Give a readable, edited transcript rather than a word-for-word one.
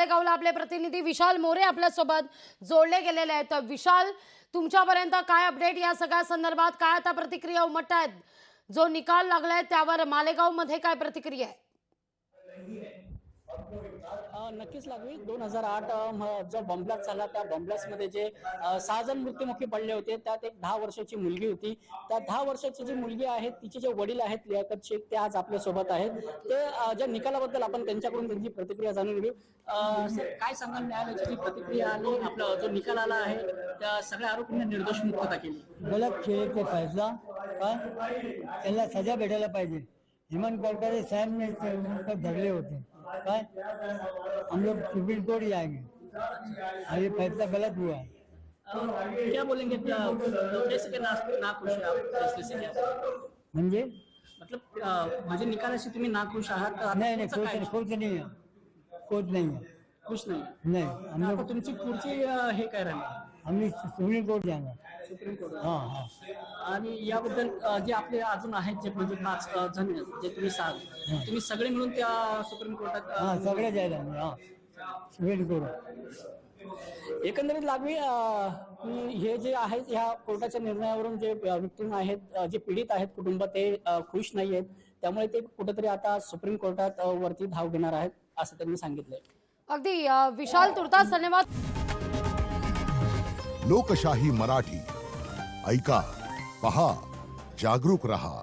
मालेगावला आपले प्रतिनिधी विशाल मोरे आपल्यासोबत जोडले गेलेले आहेत। विशाल, तुमच्यापर्यंत काय अपडेट या सगळ्या संदर्भात? काय आता प्रतिक्रिया उमटतायत? जो निकाल लागलाय त्यावर मालेगाव मध्ये काय प्रतिक्रिया आहे? नक्कीच लागली 2008 जो बॉम्ब ब्लास्ट झाला त्या बॉम्ब ब्लास्टमध्ये जे 6 जण मृत्युमुखी पडले होते, त्यात एक 10 वर्षाची मुलगी होती। त्या 10 वर्षाची जी मुलगी आहे तिचे जे वडील आहेत लियाकत शेख, ते आज आपल्या सोबत आहेत। ते ज्या निकालाबद्दल आपण त्यांच्याकडून त्यांची प्रतिक्रिया जाणून घेऊ। सर, काय सांगाल, न्यायालयाची जी प्रतिक्रिया आली, आपला जो निकाल आला आहे, त्या सगळ्या आरोपींना निर्दोष मुक्तता केली? गलत खेळ ते फैसला त्याला सजा भेटायला पाहिजे। हेमंत करकरे साहब ने धरले होते काय, हम लोग सुप्रीम कोर्ट जाएंगे और ये फैसला गलत हुआ है। क्या बोलेंगे, कैसे नाखुश है आप फैसले से? म्हणजे मतलब म्हणजे निकालाशी तुम्ही नाखुश आहात? नहीं नहीं, खुश नहीं है, खुश नहीं है, खुश नाही? नहीं हम आता लोग तुमची पुढची हे काय राहील? हमने सुप्रीम कोर्ट जाना। Supreme court? हाँ हाँ आणि याबद्दल जे आपले अजून आहेत जे म्हणजे 5 जण जे तुम्ही सांग, तुम्ही सगळे मिळून त्या सुप्रीम कोर्टात? हाँ सगळे जायला हाँ सुप्रीम कोर्ट। एकंदरीत लागवी हे जे आहेत ह्या कोर्टाच्या निर्णयावरून जे विक्टिम आहेत, जे पीडित आहेत कुटुंब, ते खुश नाही आहेत। त्यामुळे ते कुठेतरी आता सुप्रीम कोर्टात वरती धाव घेणार आहेत असं त्यांनी सांगितलंय। अगदी विशाल, तुर्तास धन्यवाद। लोकशाही मराठी ऐका, पहा, जागरूक रहा।